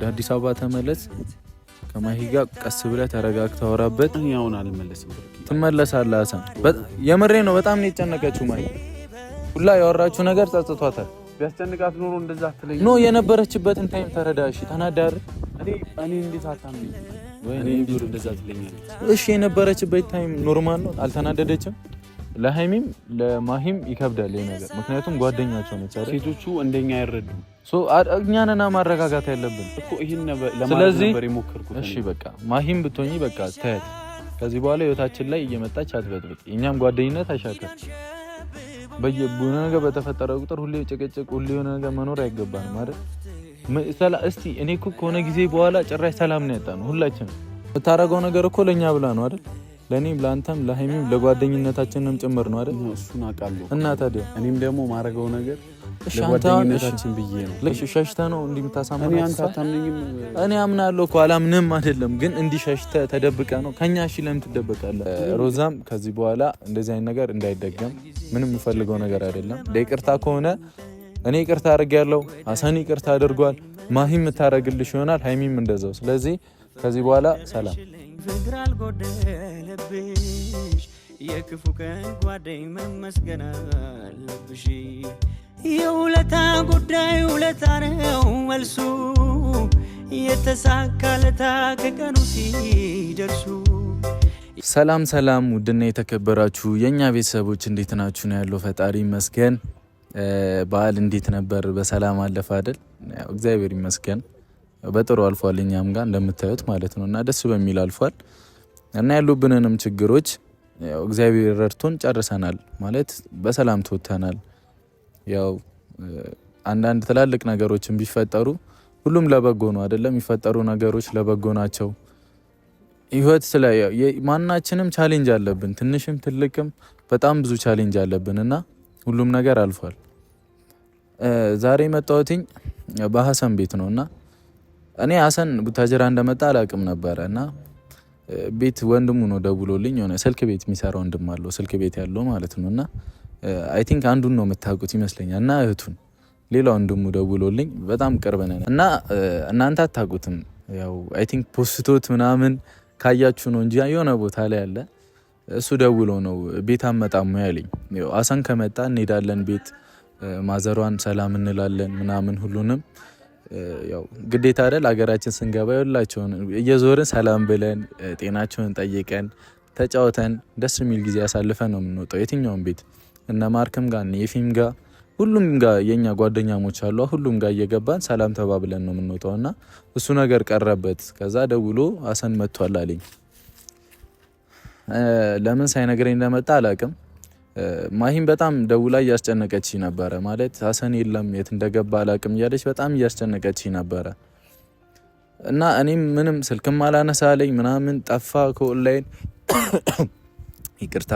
አዲስ አበባ ተመለስ። ከማሂ ጋር ቀስ ብለህ ተረጋግተህ አውራበት። ያውን አልመለስም። ትመለሳለህ ሀሰን። የምሬ ነው። በጣም ነው የጨነቀችው ማሂ። ሁላ ያወራችው ነገር ጸጽቷታል። ቢያስጨንቃት ኖሮ እንደዛ አትለኝ። ኖ የነበረችበትን ታይም ተረዳሽ። ተናዳር እኔ እንዴት አታምኝ? እኔ ቢሮ እንደዛ አትለኛለች። እሺ የነበረችበት ታይም ኖርማል ነው። አልተናደደችም። ለሃይሚም ለማሂም ይከብዳል ይሄ ነገር፣ ምክንያቱም ጓደኛቸው ነች አይደል? ሴቶቹ እንደኛ አይረዱም። እኛንና ማረጋጋት ያለብን እኮ ይሄን ለማለት ነበር የሞከርኩት። እሺ በቃ ማሂም ብትሆኚ በቃ ተያት። ከዚህ በኋላ ህይወታችን ላይ እየመጣች አትበጥብጥ። እኛም ጓደኝነት አይሻከር። በየቡና ነገር በተፈጠረ ቁጥር ሁሌ ጭቅጭቅ፣ ሁሌ የሆነ ነገር መኖር አይገባንም አይደል? እስቲ እኔ እኮ ከሆነ ጊዜ በኋላ ጭራሽ ሰላም ነው ያጣነው ሁላችንም። የምታረገው ነገር እኮ ለኛ ብላ ነው አይደል? ለኔም ለአንተም ለሃይሚም ለጓደኝነታችንም ጭምር ነው አይደል? እሱን አውቃለሁ። እና ታዲያ እኔም ደግሞ ማረገው ነገር ለጓደኝነታችን ብዬ ነው። ለሽ ሸሽተህ ነው እንዲህ የምታሳምነው? እኔ አንተ አታምነኝም? እኔ አምናለሁ እኮ አላምንም አይደለም፣ ግን እንዲህ ሸሽተህ ተደብቀህ ነው ከኛ። እሺ ለምን ትደበቃለህ? ሮዛም ከዚህ በኋላ እንደዚህ አይነት ነገር እንዳይደገም ምንም የምፈልገው ነገር አይደለም። ለይቅርታ ከሆነ እኔ ይቅርታ አድርጌያለሁ፣ ሀሰን ይቅርታ አድርጓል፣ ማሂም የምታረግልሽ ይሆናል፣ ሃይሚም እንደዛው። ስለዚህ ከዚህ በኋላ ሰላም። ፍቅር አልጎደለብሽ የክፉ ቀን ጓደኝ መመስገን አለብሽ። የውለታ ጉዳይ ውለታ ነው መልሱ፣ የተሳካለታ ከቀኑ ሲደርሱ። ሰላም ሰላም፣ ውድና የተከበራችሁ የኛ ቤተሰቦች እንዴት ናችሁ? ነው ያለው። ፈጣሪ ይመስገን። በዓል እንዴት ነበር? በሰላም አለፈ አይደል? እግዚአብሔር ይመስገን በጥሩ አልፏል። እኛም ጋር እንደምታዩት ማለት ነው እና ደስ በሚል አልፏል እና ያሉብንንም ችግሮች ያው እግዚአብሔር ረድቶን ጨርሰናል ማለት በሰላም ተወጥተናል። ያው አንዳንድ ትላልቅ ነገሮችን ቢፈጠሩ ሁሉም ለበጎ ነው አይደለም? የሚፈጠሩ ነገሮች ለበጎ ናቸው። ህይወት ስለ ማናችንም ቻሌንጅ አለብን፣ ትንሽም ትልቅም በጣም ብዙ ቻሌንጅ አለብን እና ሁሉም ነገር አልፏል። ዛሬ የመጣሁትኝ በሀሰን ቤት ነው እና እኔ ሀሰን ቡታጅራ እንደመጣ አላውቅም ነበረ እና ቤት ወንድሙ ነው ደውሎልኝ፣ የሆነ ስልክ ቤት የሚሰራ ወንድም አለው ስልክ ቤት ያለው ማለት ነው እና አይ ቲንክ አንዱን ነው የምታውቁት ይመስለኛል እና እህቱን፣ ሌላ ወንድሙ ደውሎልኝ በጣም ቅርብ ነን እና እናንተ አታውቁትም። ያው አይ ቲንክ ፖስቶት ምናምን ካያችሁ ነው እንጂ የሆነ ቦታ ላይ ያለ እሱ ደውሎ ነው ቤት አመጣሙ ያለኝ። ያው ሀሰን ከመጣ እንሄዳለን ቤት፣ ማዘሯን ሰላም እንላለን ምናምን ሁሉንም ያው ግዴታ አይደል? ሀገራችን ስንገባ ይላቸውን እየዞርን ሰላም ብለን ጤናቸውን ጠይቀን ተጫውተን ደስ የሚል ጊዜ ያሳልፈን ነው የምንወጣው። የትኛውም ቤት እነ ማርክም ጋር እነ የፊም ጋር ሁሉም ጋር የኛ ጓደኛሞች አሉ። ሁሉም ጋር እየገባን ሰላም ተባብለን ነው የምንወጣው እና እሱ ነገር ቀረበት። ከዛ ደውሎ ሀሰን መጥቷል አለኝ። ለምን ሳይነግረኝ እንደመጣ አላውቅም። ማሂም በጣም ደውላ እያስጨነቀች ነበረ ማለት ሀሰን የለም የት እንደገባ አላውቅም እያለች በጣም እያስጨነቀች ነበረ እና እኔም ምንም ስልክም አላነሳለኝ ምናምን ጠፋ ከኦንላይን ይቅርታ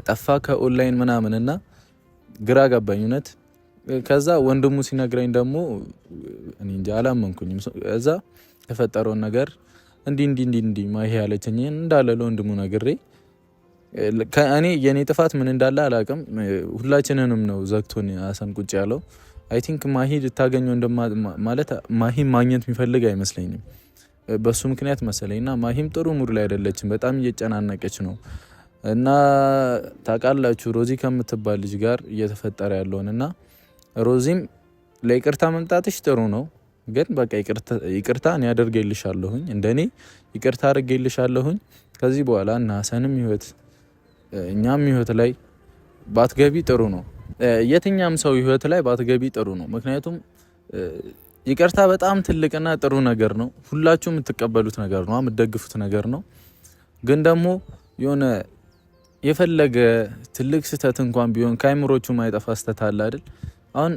ጠፋ ከኦንላይን ምናምን እና ግራ ገባኝ እውነት። ከዛ ወንድሙ ሲነግረኝ ደግሞ እኔ እንጃ አላመንኩኝም። እዛ የተፈጠረውን ነገር እንዲህ ማሂ ያለችኝ እንዳለ ለወንድሙ ነግሬ እኔ የኔ ጥፋት ምን እንዳለ አላውቅም። ሁላችንንም ነው ዘግቶን ሀሰን ቁጭ ያለው። አይ ቲንክ ማሂ ልታገኘው ማለት ማሂ ማግኘት የሚፈልግ አይመስለኝም በሱ ምክንያት መሰለኝና ማሂም ጥሩ ሙድ ላይ አይደለችም፣ በጣም እየጨናነቀች ነው እና ታውቃላችሁ ሮዚ ከምትባል ልጅ ጋር እየተፈጠረ ያለውን እና ሮዚም ለይቅርታ መምጣትሽ ጥሩ ነው፣ ግን በቃ ይቅርታ እኔ አደርግልሻለሁኝ፣ እንደኔ ይቅርታ አደርግልሻለሁኝ። ከዚህ በኋላ እና ሀሰንም ህይወት እኛም ህይወት ላይ ባትገቢ ጥሩ ነው። የትኛም ሰው ህይወት ላይ ባትገቢ ጥሩ ነው። ምክንያቱም ይቅርታ በጣም ትልቅና ጥሩ ነገር ነው። ሁላችሁም የምትቀበሉት ነገር ነው፣ የምትደግፉት ነገር ነው። ግን ደግሞ የሆነ የፈለገ ትልቅ ስህተት እንኳን ቢሆን ከአይምሮቹ ማይጠፋ ስህተት አለ አይደል? አሁን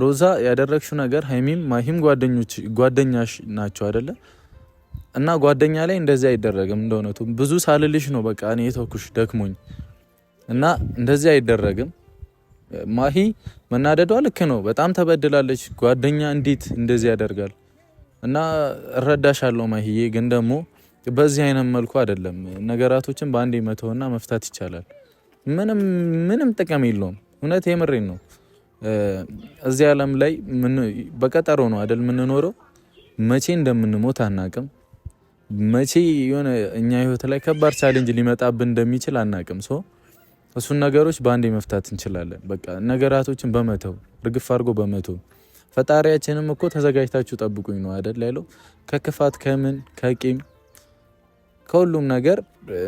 ሮዛ ያደረግሽው ነገር ሃይሚም ማሂም ጓደኛሽ ናቸው አይደለ? እና ጓደኛ ላይ እንደዚህ አይደረግም። እንደሆነቱ ብዙ ሳልልሽ ነው በቃ እኔ የተውኩሽ ደክሞኝ እና እንደዚህ አይደረግም። ማሂ መናደዷ ልክ ነው፣ በጣም ተበድላለች። ጓደኛ እንዴት እንደዚህ ያደርጋል? እና እረዳሻለሁ ማሂዬ፣ ግን ደግሞ በዚህ አይነት መልኩ አይደለም ነገራቶችን በአንዴ መተውና መፍታት ይቻላል። ምንም ጥቅም የለውም። እውነት የምሬን ነው። እዚህ ዓለም ላይ በቀጠሮ ነው አይደል የምንኖረው? መቼ እንደምንሞት አናቅም። መቼ የሆነ እኛ ህይወት ላይ ከባድ ቻሌንጅ ሊመጣብን እንደሚችል አናቅም። እሱን ነገሮች በአንዴ መፍታት እንችላለን። በቃ ነገራቶችን በመተው ርግፍ አድርጎ በመተው ፈጣሪያችንም እኮ ተዘጋጅታችሁ ጠብቁኝ ነው አይደል ያለው። ከክፋት ከምን ከቂም ከሁሉም ነገር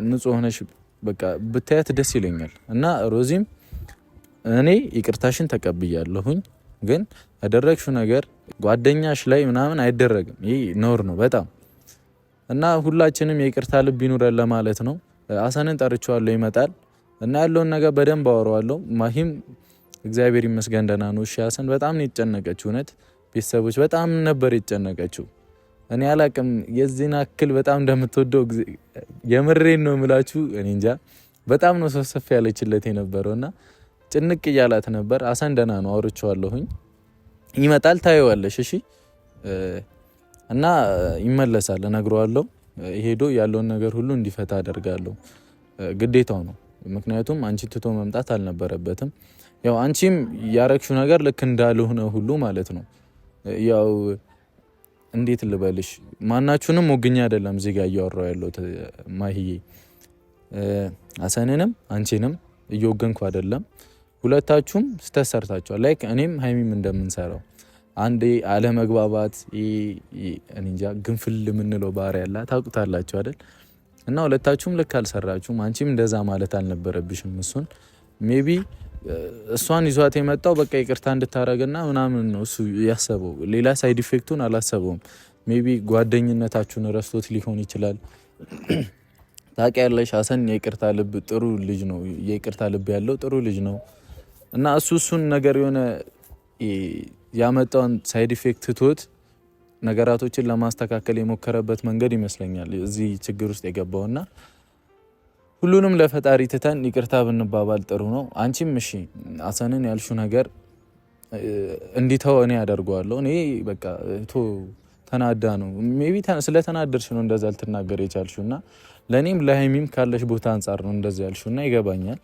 ንጹህ ሆነሽ በቃ ብታያት ደስ ይለኛል። እና ሮዚም እኔ ይቅርታሽን ተቀብያለሁኝ፣ ግን ያደረግሽው ነገር ጓደኛሽ ላይ ምናምን አይደረግም። ይሄ ነውር ነው በጣም እና ሁላችንም የይቅርታ ልብ ይኑረን ለማለት ነው። ሀሰንን ጠርቼዋለሁ ይመጣል እና ያለውን ነገር በደንብ አወራዋለሁ። ማሂም እግዚአብሔር ይመስገን ደህና ነው። እሺ ሀሰን በጣም ነው የተጨነቀችው፣ እውነት ቤተሰቦች በጣም ነበር የተጨነቀችው። እኔ አላቅም የዚህን አክል በጣም እንደምትወደው የምሬን ነው የምላችሁ። እኔ እንጃ በጣም ነው ሰፍሰፍ ያለችለት የነበረውና ጭንቅ እያላት ነበር። ሀሰን ደህና ነው አውርቼዋለሁኝ ይመጣል፣ ታየዋለሽ እሺ እና ይመለሳል እነግረዋለሁ። ሄዶ ያለውን ነገር ሁሉ እንዲፈታ አደርጋለሁ። ግዴታው ነው። ምክንያቱም አንቺ ትቶ መምጣት አልነበረበትም። ያው አንቺም ያረግሽው ነገር ልክ እንዳልሆነ ሁሉ ማለት ነው። ያው እንዴት ልበልሽ ማናችሁንም ወግኛ አይደለም እዚህ ጋር እያወራው ያለው ማሂዬ፣ ሀሰንንም አንቺንም እየወገንኩ አይደለም። ሁለታችሁም ስተሰርታችኋል። ላይክ እኔም ሀይሚም እንደምንሰራው አንዴ አለመግባባት እንጃ ግንፍል የምንለው ባህሪ ያላ ታውቁታላችሁ አይደል? እና ሁለታችሁም ልክ አልሰራችሁም። አንቺም እንደዛ ማለት አልነበረብሽም። እሱን ሜቢ እሷን ይዟት የመጣው በቃ ይቅርታ እንድታረግና ምናምን ነው እሱ ያሰበው። ሌላ ሳይድ ኢፌክቱን አላሰበውም። ሜቢ ጓደኝነታችሁን ረስቶት ሊሆን ይችላል። ታውቂያለሽ ሀሰን የይቅርታ ልብ ጥሩ ልጅ ነው። የይቅርታ ልብ ያለው ጥሩ ልጅ ነው እና እሱን ነገር የሆነ ያመጣውን ሳይድ ኢፌክት ትቶት ነገራቶችን ለማስተካከል የሞከረበት መንገድ ይመስለኛል እዚህ ችግር ውስጥ የገባውና ሁሉንም ለፈጣሪ ትተን ይቅርታ ብንባባል ጥሩ ነው። አንቺም እሺ ሀሰንን ያልሽው ነገር እንዲተው እኔ ያደርገዋለሁ። እኔ በቃ ተናዳ ነው ሜቢ ስለተናደርሽ ነው እንደዛ ልትናገር የቻልሽው እና ለእኔም ለሀይሚም ካለሽ ቦታ አንጻር ነው እንደዛ ያልሽው እና ይገባኛል።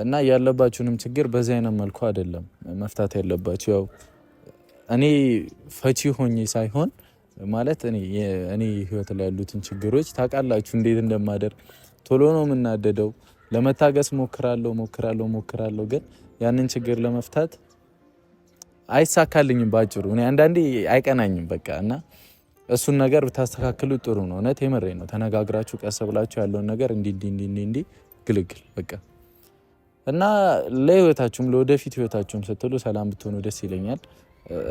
እና ያለባችሁንም ችግር በዚህ አይነት መልኩ አይደለም መፍታት ያለባችሁ። ያው እኔ ፈቺ ሆኜ ሳይሆን ማለት እኔ ህይወት ላይ ያሉትን ችግሮች ታውቃላችሁ እንዴት እንደማደር ቶሎ ነው የምናደደው። ለመታገስ ሞክራለሁ ግን ያንን ችግር ለመፍታት አይሳካልኝም ባጭሩ። እኔ አንዳንዴ አይቀናኝም በቃ እና እሱን ነገር ብታስተካክሉ ጥሩ ነው። እውነት የምሬ ነው። ተነጋግራችሁ ቀስ ብላችሁ ያለውን ነገር እንዲ ግልግል በቃ እና ለህይወታችሁም ለወደፊት ህይወታችሁም ስትሉ ሰላም ብትሆኑ ደስ ይለኛል።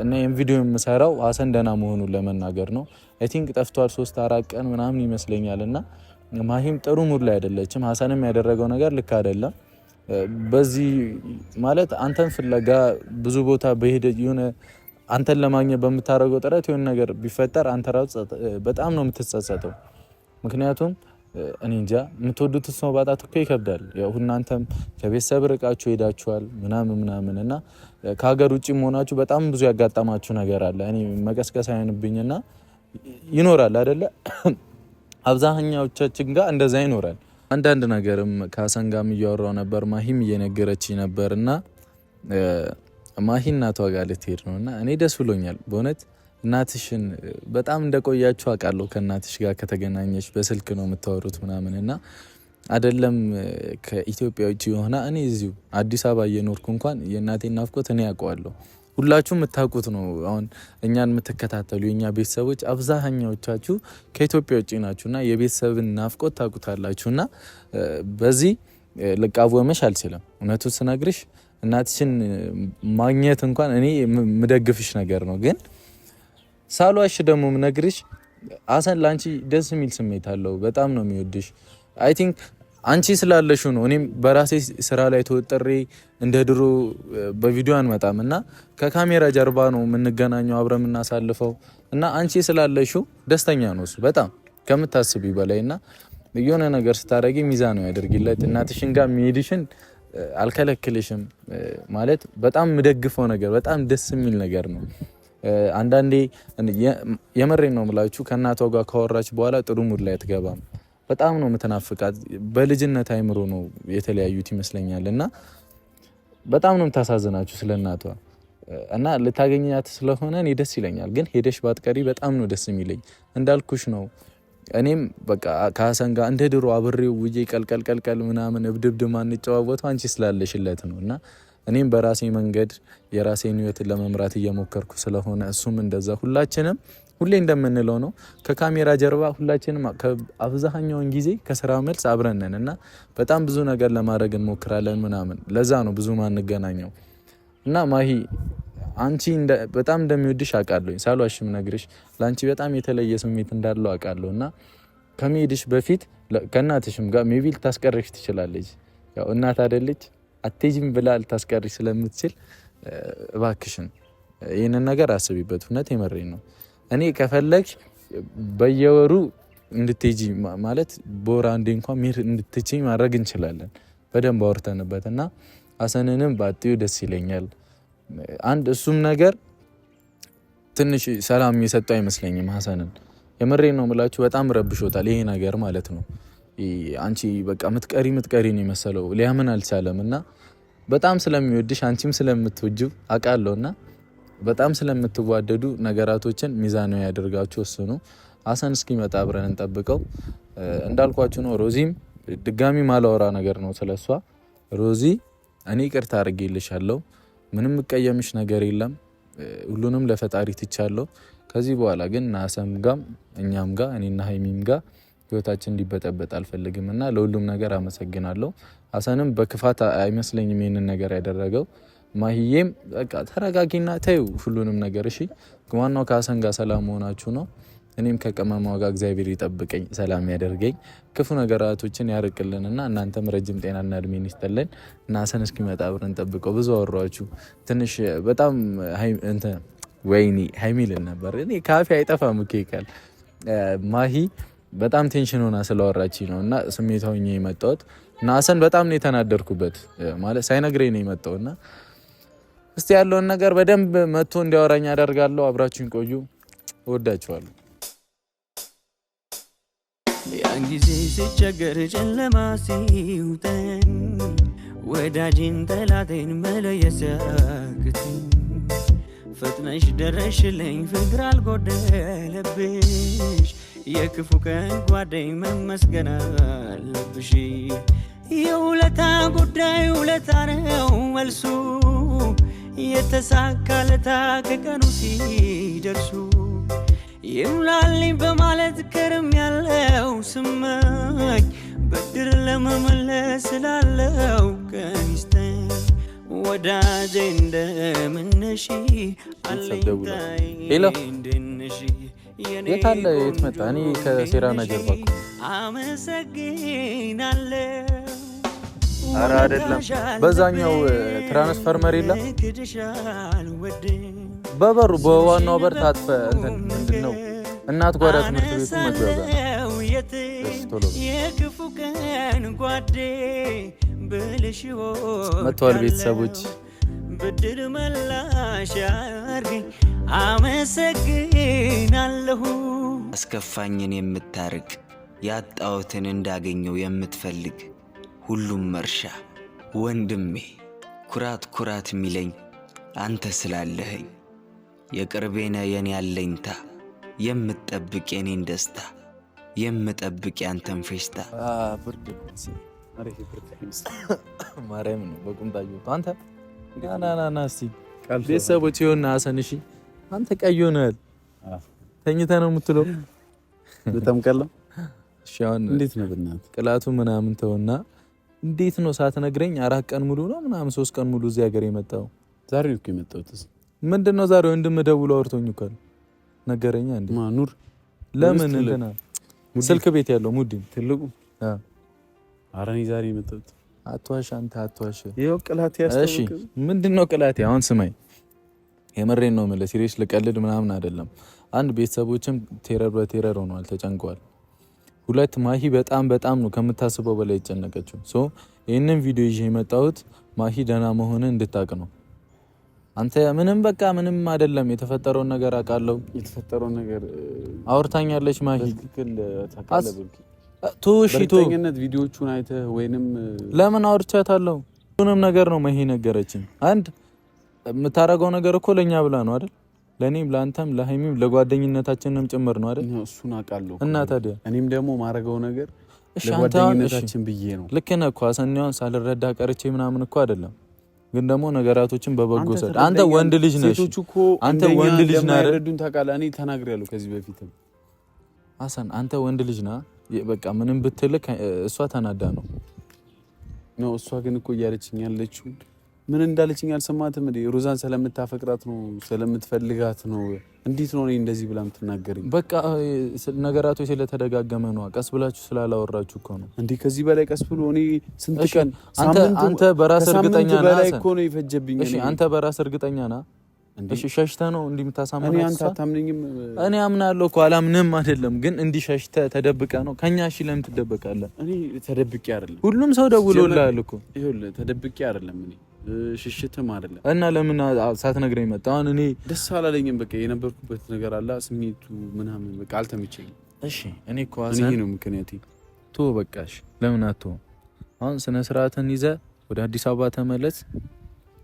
እና ይህን ቪዲዮ የምሰራው ሀሰን ደህና መሆኑን ለመናገር ነው። አይ ቲንክ ጠፍቷል 3-4 ቀን ምናምን ይመስለኛል። እና ማሂም ጥሩ ሙድ ላይ አይደለችም። ሀሰንም ያደረገው ነገር ልክ አይደለም። በዚህ ማለት አንተን ፍለጋ ብዙ ቦታ በሄደ የሆነ አንተን ለማግኘት በምታደርገው ጥረት የሆነ ነገር ቢፈጠር አንተ ራሱ በጣም ነው የምትጸጸተው። ምክንያቱም እኔ እንጃ የምትወዱት ሰው ባጣት እኮ ይከብዳል። ያው እናንተም ከቤተሰብ ርቃችሁ ሄዳችኋል ምናምን እና ከሀገር ውጭ መሆናችሁ በጣም ብዙ ያጋጠማችሁ ነገር አለ። እኔ መቀስቀስ አይሆንብኝና ይኖራል አይደለ? አብዛኛዎቻችን ጋር እንደዛ ይኖራል። አንዳንድ ነገርም ከሀሰን ጋርም እያወራው ነበር። ማሂም እየነገረችኝ ነበርና ማሂ እናቷ ጋር ልትሄድ ነውና እኔ ደስ ብሎኛል በእውነት። እናትሽን በጣም እንደቆያችሁ አውቃለሁ። ከእናትሽ ጋር ከተገናኘች በስልክ ነው የምታወሩት ምናምን እና አይደለም ከኢትዮጵያ ውጭ የሆነ እኔ እዚሁ አዲስ አበባ እየኖርኩ እንኳን የእናቴን ናፍቆት እኔ ያውቀዋለሁ። ሁላችሁም የምታውቁት ነው። አሁን እኛን የምትከታተሉ የኛ ቤተሰቦች አብዛኛዎቻችሁ ከኢትዮጵያ ውጭ ናችሁና የቤተሰብን ናፍቆት ታውቁታላችሁና በዚህ ልቃወምሽ አልችልም። እውነቱን ስነግርሽ እናትሽን ማግኘት እንኳን እኔ የምደግፍሽ ነገር ነው። ግን ሳሏሽ ደግሞ ምነግርሽ ሀሰን ላንቺ ደስ የሚል ስሜት አለው። በጣም ነው የሚወድሽ። አይ ቲንክ አንቺ ስላለሽ ነው። እኔም በራሴ ስራ ላይ ተወጥሬ እንደ ድሮ በቪዲዮ አንመጣም እና ከካሜራ ጀርባ ነው የምንገናኘው አብረን የምናሳልፈው እና አንቺ ስላለሽ ደስተኛ ነው እሱ በጣም ከምታስቢ በላይ እና የሆነ ነገር ስታደርጊ ሚዛን ነው ያደርግለት። እናትሽን ጋር የሚሄድሽን አልከለክልሽም ማለት በጣም የምደግፈው ነገር በጣም ደስ የሚል ነገር ነው። አንዳንዴ የመሬን ነው የምላችሁ ከእናቷ ጋር ካወራች በኋላ ጥሩ ሙድ ላይ አትገባም። በጣም ነው የምትናፍቃት። በልጅነት አይምሮ ነው የተለያዩት ይመስለኛል እና በጣም ነው የምታሳዝናችሁ ስለ እናቷ እና ልታገኛት ስለሆነ እኔ ደስ ይለኛል። ግን ሄደሽ ባትቀሪ በጣም ነው ደስ የሚለኝ። እንዳልኩሽ ነው እኔም በቃ ከሀሰን ጋር እንደ ድሮ አብሬው ውዬ ቀልቀል ምናምን እብድብድ ማንጨዋወተው አንቺ ስላለሽለት ነው። እና እኔም በራሴ መንገድ የራሴን ህይወትን ለመምራት እየሞከርኩ ስለሆነ እሱም እንደዛ ሁላችንም ሁሌ እንደምንለው ነው ከካሜራ ጀርባ ሁላችንም አብዛኛውን ጊዜ ከስራ መልስ አብረን ነን እና በጣም ብዙ ነገር ለማድረግ እንሞክራለን ምናምን። ለዛ ነው ብዙ ማንገናኘው። እና ማሂ አንቺ በጣም እንደሚወድሽ አውቃለሁ። ሳልዋሽም ነግርሽ ለአንቺ በጣም የተለየ ስሜት እንዳለው አውቃለሁ። እና ከመሄድሽ በፊት ከእናትሽም ጋር ሜቢ ልታስቀርሽ ትችላለች። ያው እናት አይደለች አትሄጂም ብላ ልታስቀርሽ ስለምትችል እባክሽን ይህንን ነገር አስቢበት። እውነት የመረኝ ነው። እኔ ከፈለግሽ በየወሩ እንድትሄጂ ማለት በወር አንዴ እንኳን መሄድ እንድትችይ ማድረግ እንችላለን በደንብ አውርተንበት እና ሀሰንንም ባጥዩ ደስ ይለኛል። አንድ እሱም ነገር ትንሽ ሰላም የሰጠው አይመስለኝም ሀሰንን። የምሬን ነው የምላችሁ በጣም ረብሾታል ይሄ ነገር ማለት ነው። አንቺ በቃ ምትቀሪ ነው የመሰለው ሊያምን አልቻለም። እና በጣም ስለሚወድሽ አንቺም ስለምትወጂው አውቃለሁና በጣም ስለምትዋደዱ ነገራቶችን ሚዛናዊ ያደርጋችሁ ወስኑ። ሀሰን እስኪመጣ አብረን እንጠብቀው። እንዳልኳችሁ ነው ሮዚም ድጋሚ ማላወራ ነገር ነው ስለሷ። ሮዚ እኔ ይቅርታ አድርጌልሻለሁ። ምንም እቀየምሽ ነገር የለም። ሁሉንም ለፈጣሪ ትቻለሁ። ከዚህ በኋላ ግን ሀሰን ጋም እኛም ጋር እኔና ሀይሚም ጋር ህይወታችን እንዲበጠበጥ አልፈልግም እና ለሁሉም ነገር አመሰግናለሁ። ሀሰንም በክፋት አይመስለኝም ይሄንን ነገር ያደረገው። ማሂዬም በቃ ተረጋጊና ተይው ሁሉንም ነገር እሺ። ዋናው ከሀሰን ጋር ሰላም መሆናችሁ ነው። እኔም ከቀመማው ጋር እግዚአብሔር ይጠብቀኝ፣ ሰላም ያደርገኝ፣ ክፉ ነገራቶችን ያርቅልንና እናንተም ረጅም ጤናና እድሜን ይስጥልን እና ሀሰን እስኪመጣ አብረን እንጠብቀው። ብዙ አወራችሁ ትንሽ በጣም ወይኔ ሀይሚልን ነበር እኔ ካፌ አይጠፋም እኮ ይቃል ማሂ በጣም ቴንሽን ሆና ስለወራች ነው እና ስሜታው ሆኜ የመጣሁት እና ሀሰን በጣም ነው የተናደርኩበት ማለት ሳይነግረኝ ነው የመጣውና እስቲ ያለውን ነገር በደንብ መጥቶ እንዲያወራኝ አደርጋለሁ። አብራችሁን ቆዩ። እወዳችኋለሁ። ያን ጊዜ ሲቸገር ጨለማ ሲውጠን ወዳጅን ጠላቴን መለየት ሲያቅተኝ ፈጥነሽ ደረሽልኝ ፍቅር አልጎደለብሽ የክፉ ቀን ጓደኝ መመስገን አለብሽ። የውለታ ጉዳይ ውለታ ነው መልሱ የተሳካለታ ከቀኑ ሲደርሱ ይሙላልኝ በማለት ከርም ያለው ስመኝ ብድር ለመመለስ ስላለው ቀን ይስጠኝ ወዳጄ እንደምነሽ አለኝታዬ እንደነሽ የት አለ የት መጣ? እኔ ከሴራና ጀርባ እኮ አመሰግናለሁ። ኧረ አይደለም በዛኛው ትራንስፈርመር የለም በበሩ በዋናው በር ታጥፈ እንትን ምንድነው እናት ጓዳ ትምህርት ቤቱ መግቢያው ጋር የክፉ ቀን ጓዴ ብልሽዎ መጥተዋል ቤተሰቦች ብድር መላሽ አርገኝ አመሰግናለሁ። አስከፋኝን የምታርቅ ያጣሁትን እንዳገኘው የምትፈልግ ሁሉም መርሻ ወንድሜ ኩራት ኩራት ሚለኝ አንተ ስላለኸኝ የቅርቤነ የኔ ያለኝታ የምትጠብቅ የኔን ደስታ የምጠብቅ ያንተን ፌሽታ ብርድ ማርያም ነው በቁምጣዩ አንተ ና እስቲ ቤተሰቦች ይሆንና ሀሰን እሺ አንተ ቀይ ሆነሃል ተኝተህ ነው የምትለው በጣም ቀላ እሺ አሁን እንዴት ነው በእናትህ ቅላቱ ምናምን ተውና እንዴት ነው ሳትነግረኝ 4 ቀን ሙሉ ነው ምናምን 3 ቀን ሙሉ እዚህ ሀገር የመጣው ዛሬ ነው የመጣሁት ምንድነው ዛሬ ወንድም ደውሎ አውርቶኝ እኮ ነገረኛ እንዴ ማኑር ለምን እንትና ስልክ ቤት ያለው ሙዲን ትልቁ አራኒ ዛሬ የመጣሁት አትዋሽ አንተ አትዋሽ ይሄው ቅላት ያስተውቅ እሺ ምንድነው ቅላት አሁን ስማኝ የመሬን ነው ማለት ሲሪየስ ልቀልድ ምናምን አይደለም አንድ ቤተሰቦችም ቴረር በቴረር ሆኗል ተጨንቀዋል ሁለት ማሂ በጣም ነው ከምታስበው በላይ የተጨነቀችው ሶ ይሄንን ቪዲዮ ይዤ የመጣሁት ማሂ ደህና መሆን እንድታቅ ነው አንተ ምንም አይደለም የተፈጠረው ነገር አውቃለሁ የተፈጠረው ነገር አውርታኛለች ማሂ ትክክል ተካለብልኪ በእርግጠኝነት ቪዲዮቹን አይተህ ወይንም ለምን አውርቻታለሁ ሁሉንም ነገር ነው ማሂ ነገረችኝ አንድ የምታረገው ነገር እኮ ለኛ ብላ ነው አይደል? ለኔም ለአንተም ለሃይሚም ለጓደኝነታችንም ጭምር ነው አይደል? እሱን አውቃለሁ እና ታዲያ እኔም ደግሞ ማረገው ነገር ለጓደኝነታችን ብዬ ነው። ልክ ነህ እኮ አሰኛውን ሳልረዳ ቀርቼ ምናምን እኮ አይደለም። ግን ደግሞ ነገራቶችን በበጎ ሰድ አንተ ወንድ ልጅ ነህ። አንተ ወንድ ልጅ ነህ አይደል? ታውቃለህ እኔ ተናግሬያለሁ ከዚህ በፊትም ሀሰን አንተ ወንድ ልጅ ነህ። በቃ ምንም ብትልክ እሷ ተናዳ ነው። እሷ ግን እኮ እያለችኝ ያለችው ምን እንዳለችኝ አልሰማትም እንዴ? ሮዛን ስለምታፈቅራት ነው ስለምትፈልጋት ነው። እንዴት ነው እኔ እንደዚህ ብላ የምትናገረኝ? በቃ ነገራቶች ስለተደጋገመ ነው። ቀስ ብላችሁ ስላላወራችሁ እኮ ነው እንዴ? ከዚህ በላይ ቀስ ብሎ እኔ ስንት ቀን አንተ በራስ እርግጠኛ ነህ? በላይ እኮ ነው ይፈጀብኝ። እሺ አንተ በራስ እርግጠኛ ነህ? እሺ ሸሽተህ ነው እንዲህ የምታሳምነው? እኔ አንተ አታምነኝም? እኔ አምናለሁ እኮ አላምንም አይደለም። ግን እንዲህ ሸሽተህ ተደብቀህ ነው ከኛ። እሺ ለምን ትደበቃለህ? እኔ ተደብቄ አይደለም። ሁሉም ሰው ደውሎልሃል እኮ። ይኸውልህ ተደብቄ አይደለም እኔ ሽሽትም አይደለም። እና ለምን ሳትነግረኝ መጣ? አሁን እኔ ደስ አላለኝም። በቃ የነበርኩበት ነገር አለ ስሜቱ ምናምን በቃ አልተመቸኝም። እሺ እኔ እኮ ይሄ ነው ምክንያቴ። ቶ በቃ እሺ ለምን አትሆን? አሁን ስነ ስርዓትን ይዘህ ወደ አዲስ አበባ ተመለስ።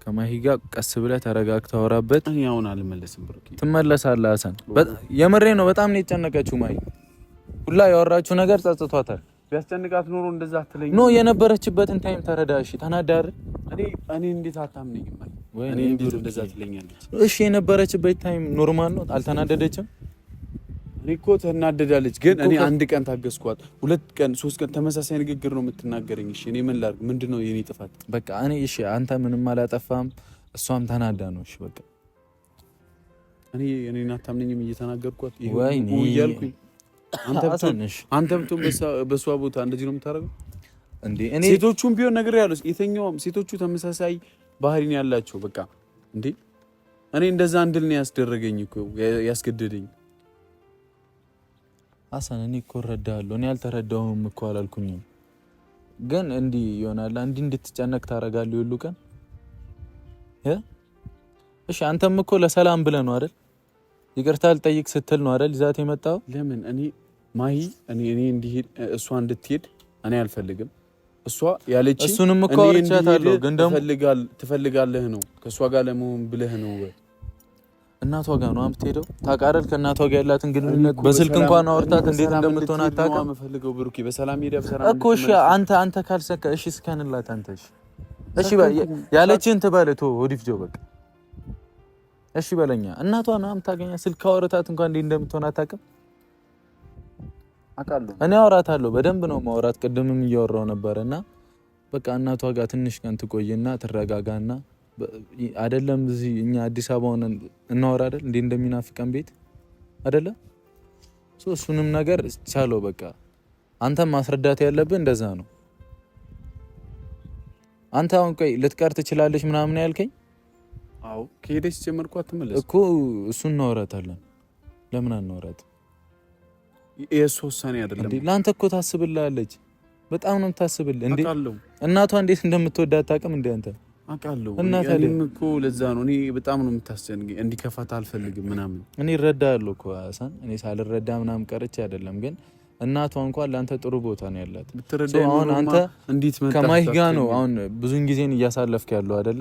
ከማሂ ጋር ቀስ ብለህ ተረጋግተህ አውራበት። እኔ አሁን አልመለስም ብሩክ። ትመለሳለህ ሀሰን። የምሬ ነው። በጣም ነው የተጨነቀችው ማሂ። ሁላ ያወራችሁ ነገር ጸጽቷታል። ቢያስጨንቃት ኖሮ እንደዛ አትለኝ። ኖ የነበረችበትን ታይም ተረዳ። እሺ ተናዳር። እኔ እንዴት አታምነኝም? እኔ እንዴት እንደዛ ትለኛለች? እሺ የነበረችበት ታይም ኖርማል ነው። አልተናደደችም? እኔ እኮ ተናደዳለች፣ ግን እኔ አንድ ቀን ታገስኳት። 2 ቀን 3 ቀን ተመሳሳይ ንግግር ነው የምትናገረኝ። እሺ እኔ ምን ላድርግ? ምንድነው የኔ ጥፋት? በቃ እኔ እሺ አንተ ምንም አላጠፋም፣ እሷም ተናዳ ነው። እሺ በቃ እኔን አታምነኝም እየተናገርኳት ወይኔ እያልኩኝ አንተ ብትሆን በሷ ቦታ እንደዚህ ነው የምታደርገው እንዴ? እኔ ሴቶቹም ቢሆን ነገር ያለው የተኛውም ሴቶቹ ተመሳሳይ ባህሪ ነው ያላቸው። በቃ እንዴ እኔ እንደዛ እንድል ነው ያስደረገኝ እኮ ያስገደደኝ። ሀሰን እኔ እኮ እረዳለሁ። እኔ አልተረዳሁም እኮ አላልኩኝም፣ ግን እንዲህ ይሆናል። እንዲህ እንድትጨነቅ ታደርጋለህ ሁሉ ቀን። እሺ አንተም እኮ ለሰላም ብለህ ነው አይደል? ይቅርታ ልጠይቅ ስትል ነው አይደል ይዛት የመጣው? ለምን እኔ ማሂ እኔ እንዲሄድ እሷ እንድትሄድ እኔ አልፈልግም። እሷ ያለች እሱንም እኮ አውርቻታለሁ፣ ግን ደግሞ ትፈልጋለህ ነው ከእሷ ጋር ለመሆን ብለህ ነው። እናቷ ጋር ነው የምትሄደው። ታውቃለህ ከእናቷ ጋር ያላትን ግንኙነት በስልክ እንኳን አውርታት እንዴት እንደምትሆን አታውቅም። የምፈልገው ብሩኬ በሰላም ሄዳ በሰላም እኮ። እሺ አንተ ካልሰከ እሺ እስከንላት አንተ እሺ ያለችን ትበልቶ ወዲፍጆ በቃ እሺ በለኛ። እናቷ ነው የምታገኛ። ስልክ አውርታት እንኳን እንዴት እንደምትሆን አታውቅም። አውቃለሁ እኔ አውራታለሁ፣ በደንብ ነው ማውራት። ቅድምም እያወራው ነበርና በቃ እናቷ ጋር ትንሽ ቀን ትቆይና ትረጋጋና አይደለም እዚህ እኛ አዲስ አበባ ሆነን እናወራ አይደል እንዴ እንደሚናፍቀን ቤት አይደለ? እሱንም ነገር ቻለው በቃ። አንተም ማስረዳት ያለብህ እንደዛ ነው። አንተ አሁን ቆይ ልትቀር ትችላለች ምናምን ያልከኝ? አዎ ከሄደች ጀመርኩ አትመለስ እኮ እሱን እናወራታለን። ለምን አናወራት? የእሱ ውሳኔ አይደለም እንዴ? ለአንተ እኮ ታስብልሃለች። በጣም ነው የምታስብልህ እንዴ። አውቃለሁ እናቷ እንዴት እንደምትወዳት አታውቅም እንዴ አንተ? አውቃለሁ እኔም እኮ ለዛ ነው እኔ በጣም ነው የምታስጨንቀኝ። እንዲከፋት አልፈልግም ምናምን። እኔ እረዳለሁ እኮ ሀሰን። እኔ ሳልረዳ ምናምን ቀርቼ አይደለም፣ ግን እናቷ እንኳን ለአንተ ጥሩ ቦታ ነው ያላት። አሁን አንተ ከማሂ ጋር ነው አሁን ብዙን ጊዜን እያሳለፍክ ያለው አይደለ?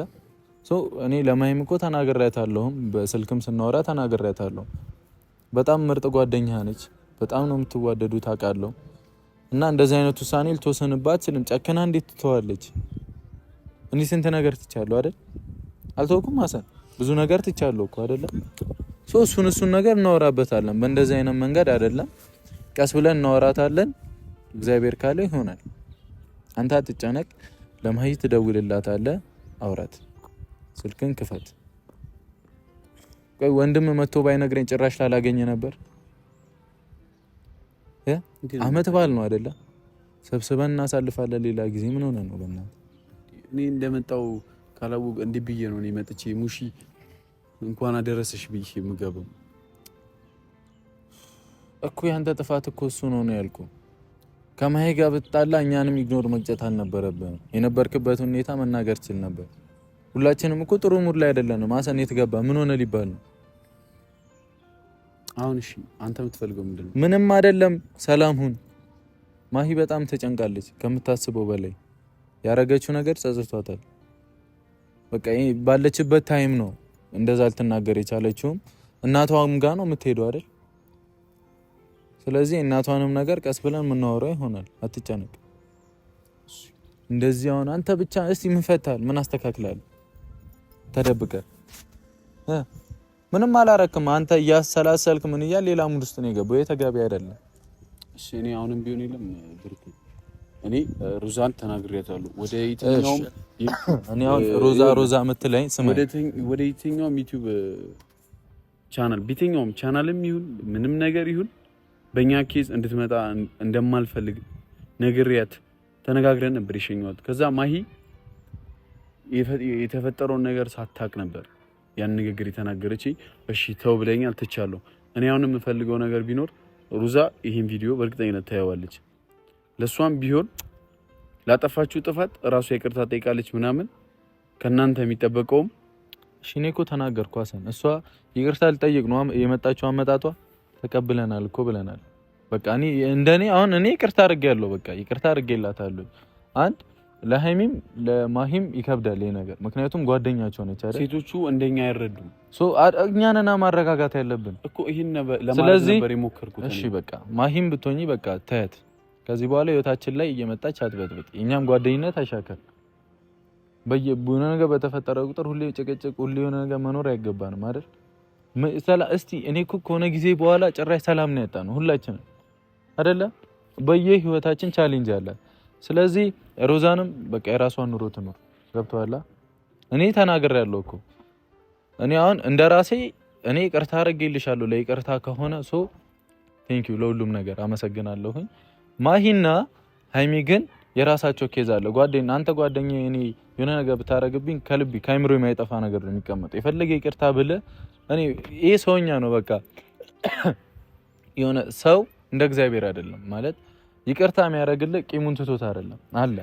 እኔ ለማሂም እኮ ተናግሬያታለሁም፣ በስልክም ስናወራ ተናግሬያታለሁ። በጣም ምርጥ ጓደኛ ነች። በጣም ነው የምትዋደዱት አውቃለሁ። እና እንደዚህ አይነት ውሳኔ ልትወስንባት ስልም ጨክና እንዴት ትተዋለች? እኔ ስንት ነገር ትቻለሁ አይደል? አልተውኩም ሀሰን፣ ብዙ ነገር ትቻለሁ እኮ አይደለ? እሱን ነገር እናወራበታለን። በእንደዚህ አይነት መንገድ አይደለም፣ ቀስ ብለን እናወራታለን። እግዚአብሔር ካለ ይሆናል። አንተ አትጨነቅ። ለማሂ ትደውልላታለህ፣ አውራት። ስልክን ክፈት። ቆይ ወንድም መጥቶ ባይነግረኝ ጭራሽ ላላገኘ ነበር። አመት በዓል ነው አይደለ? ሰብስበን እናሳልፋለን ሌላ ጊዜ። ምን ሆነ ነው በእናትህ? እኔ እንደመጣው ካላወቅ እንዴ ብዬ ነው እኔ መጥቼ ሙሺ እንኳን አደረሰሽ ብዬ የምገባው እኮ። ያንተ ጥፋት እኮ እሱ ነው ያልኩህ። ከማሂ ጋር ብትጣላ እኛንም ኢግኖር መቅጨት አልነበረብህም። የነበርክበት ሁኔታ መናገር ችል ነበር። ሁላችንም እኮ ጥሩ ሙድ ላይ አይደለንም። ሀሰን የት ገባ? ምን ሆነ ሊባል ነው አሁን? እሺ አንተ የምትፈልገው ምንድነው? ምንም አይደለም፣ ሰላም ሁን። ማሂ በጣም ተጨንቃለች ከምታስበው በላይ። ያረገችው ነገር ጸጽቷታል። በቃ ባለችበት ታይም ነው እንደዛ ልትናገር የቻለችውም። እናቷም ጋር ነው የምትሄደው አይደል? ስለዚህ እናቷንም ነገር ቀስ ብለን የምናወራው ይሆናል። አትጨነቅ። እንደዚህ አሁን አንተ ብቻ እስቲ ምን ፈታል? ምን አስተካክላል? ተደብቀ ምንም አላረክም። አንተ እያሰላሰልክ ምን እያል ሌላ ሙድ ውስጥ ነው የገባው። የተጋቢ አይደለም። እሺ እኔ አሁንም ቢሆን የለም ብርቱ እኔ ሩዛን ተናግሬያታለሁ። ወደ የትኛውም እኔ አሁን ሮዛ የምትለኝ ስም ወደ የትኛውም ዩቲዩብ ቻናል በየትኛውም ቻናልም ይሁን ምንም ነገር ይሁን በእኛ ኬዝ እንድትመጣ እንደማልፈልግ ነግሬያት ተነጋግረን ነበር የሸኘኋት። ከዛ ማሂ የተፈጠረውን ነገር ሳታቅ ነበር ያን ንግግር የተናገረች። እሺ ተው ብለኛል፣ ትቻለሁ። እኔ አሁን የምፈልገው ነገር ቢኖር ሩዛ ይሄን ቪዲዮ በእርግጠኝነት ታየዋለች። ለሷም ቢሆን ላጠፋችሁ ጥፋት ራሱ ይቅርታ ጠይቃለች ምናምን። ከናንተ የሚጠበቀውም እሺ እኔ እኮ ተናገርኩ አሰን። እሷ ይቅርታ ልጠይቅ ነው የመጣችው። አመጣጧ ተቀብለናል እኮ ብለናል። በቃ እኔ እንደኔ አሁን እኔ ይቅርታ አድርጌያለሁ። በቃ ይቅርታ አድርጌላታለሁ። አንድ ለሃይሚም ለማሂም ይከብዳል ይሄ ነገር፣ ምክንያቱም ጓደኛቸው ነች አይደል? ሴቶቹ እንደኛ አይረዱም። እኛንና ማረጋጋት ያለብን እኮ ይሄን ለማለት ነበር የሞከርኩት። እሺ በቃ ማሂም ብትሆኚ በቃ ተያት። ከዚህ በኋላ ህይወታችን ላይ እየመጣች አትበጥብጥ። እኛም ጓደኝነት አይሻከር። በየቡነ ነገር በተፈጠረ ቁጥር ሁሌ ጭቅጭቅ፣ ሁሌ የሆነ ነገር መኖር አይገባንም አይደል? እስቲ እኔ እኮ ከሆነ ጊዜ በኋላ ጭራሽ ሰላም ነው ያጣነው ሁላችንም አይደለ? በየህይወታችን ቻሌንጅ አለ። ስለዚህ ሮዛንም በቃ የራሷን ኑሮ ትኖር። ገብቶሃል? እኔ ተናግሬያለሁ እኮ እኔ አሁን እንደራሴ እኔ ይቅርታ አድርጌልሻለሁ። ለይቅርታ ከሆነ ቴንክ ዩ ለሁሉም ነገር አመሰግናለሁኝ። ማሂና ሃይሚ ግን የራሳቸው ኬዝ አለ። አንተ ጓደኛዬ እኔ የሆነ ነገር ብታረግብኝ ከልቢ ከአይምሮ የማይጠፋ ነገር ነው የሚቀመጠው። የፈለገ ይቅርታ ብለህ እኔ ይሄ ሰውኛ ነው በቃ የሆነ ሰው እንደ እግዚአብሔር አይደለም ማለት ይቅርታ የሚያደርግልህ ቂሙን ትቶት አይደለም አለ።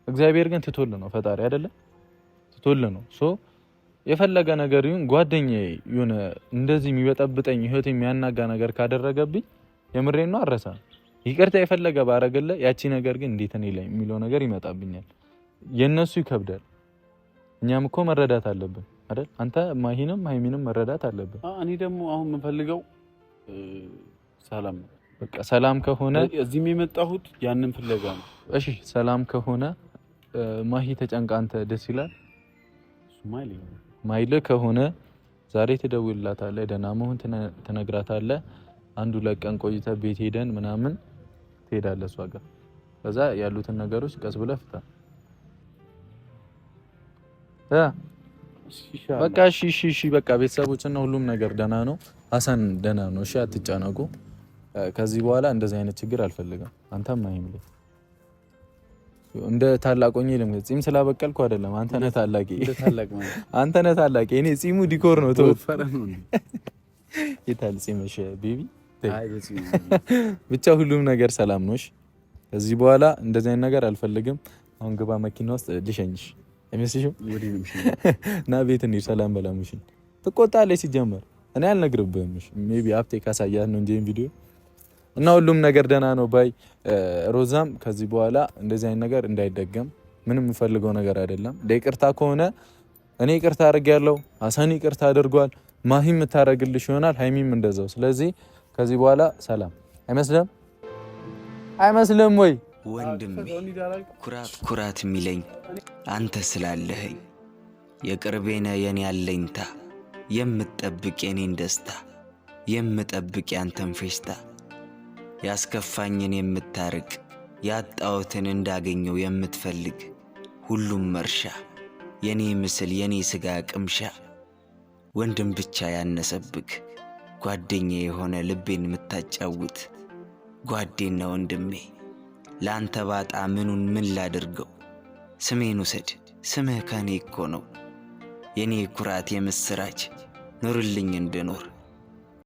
እግዚአብሔር ግን ትቶልህ ነው ፈጣሪ አይደለም ትቶልህ ነው። የፈለገ ነገር ይሁን ጓደኛዬ የሆነ እንደዚህ የሚበጠብጠኝ ህይወት የሚያናጋ ነገር ካደረገብኝ የምሬን ነው አረሳ ይቅርታ የፈለገ ባረግልህ ያቺ ነገር ግን እንዴት እኔ ላይ የሚለው ነገር ይመጣብኛል። የነሱ ይከብዳል። እኛም እኮ መረዳት አለብን አይደል? አንተ ማሂንም ሃይሚንም መረዳት አለብን። እኔ ደግሞ አሁን የምፈልገው ሰላም ነው። በቃ ሰላም ከሆነ እዚህም የመጣሁት ያንን ፍለጋ ነው። እሺ ሰላም ከሆነ ማሂ ተጨንቃ አንተ ደስ ይላል። ማይል ከሆነ ዛሬ ትደውልላታለህ፣ ደህና መሆን ትነግራታለህ። አንዱ ለቀን ቆይተ ቤት ሄደን ምናምን ትሄዳለህ እሷ ጋር። ከዛ ያሉትን ነገሮች ቀስ ብለህ ፍታ። በቃ እሺ በቃ ቤተሰቦችና ሁሉም ነገር ደህና ነው። ሀሰን ደህና ነው። እሺ አትጨነቁ። ከዚህ በኋላ እንደዚህ አይነት ችግር አልፈልግም። አንተም አይምልህ እንደ ታላቆኝ ጺም ስላበቀልኩ አይደለም። አንተ ነህ ታላቂ፣ አንተ ነህ ታላቂ። እኔ ጺሙ ዲኮር ነው ተወፈረ ነው ይታል ጺምሽ ቤቢ። ብቻ ሁሉም ነገር ሰላም ነው። እሺ ከዚህ በኋላ እንደዚህ አይነት ነገር አልፈልግም። አሁን ግባ መኪና ውስጥ ልሸኝሽ አይመስልሽም? ና ቤት እንሂድ። ሰላም በላሙሽ። ትቆጣለች ሲጀመር እኔ አልነግርብህም። ሜቢ አፕቴ ካሳያት ነው እንጂ ቪዲዮ እና ሁሉም ነገር ደህና ነው ባይ። ሮዛም ከዚህ በኋላ እንደዚህ አይነት ነገር እንዳይደገም ምንም የምፈልገው ነገር አይደለም። ለይቅርታ ከሆነ እኔ ይቅርታ አድርጌያለሁ፣ ሀሰን ይቅርታ አድርጓል፣ ማሂም የምታደርግልሽ ይሆናል፣ ሃይሚም እንደዛው። ስለዚህ ከዚህ በኋላ ሰላም አይመስልም ወይ ወንድሜ? ኩራት የሚለኝ አንተ ስላለኸኝ፣ የቅርቤነ የኔ ያለኝታ፣ የምትጠብቅ የኔን ደስታ፣ የምጠብቅ ያንተን ፌስታ፣ ያስከፋኝን የምታርቅ፣ ያጣሁትን እንዳገኘው የምትፈልግ፣ ሁሉም መርሻ፣ የኔ ምስል የኔ ስጋ ቅምሻ፣ ወንድም ብቻ ያነሰብክ፣ ጓደኛ የሆነ ልቤን የምታጫውት፣ ጓዴና ወንድሜ ለአንተ ባጣ ምኑን ምን ላድርገው? ስሜን ውሰድ ስምህ ከኔ እኮ ነው። የኔ ኩራት የምስራች ኑርልኝ እንድኖር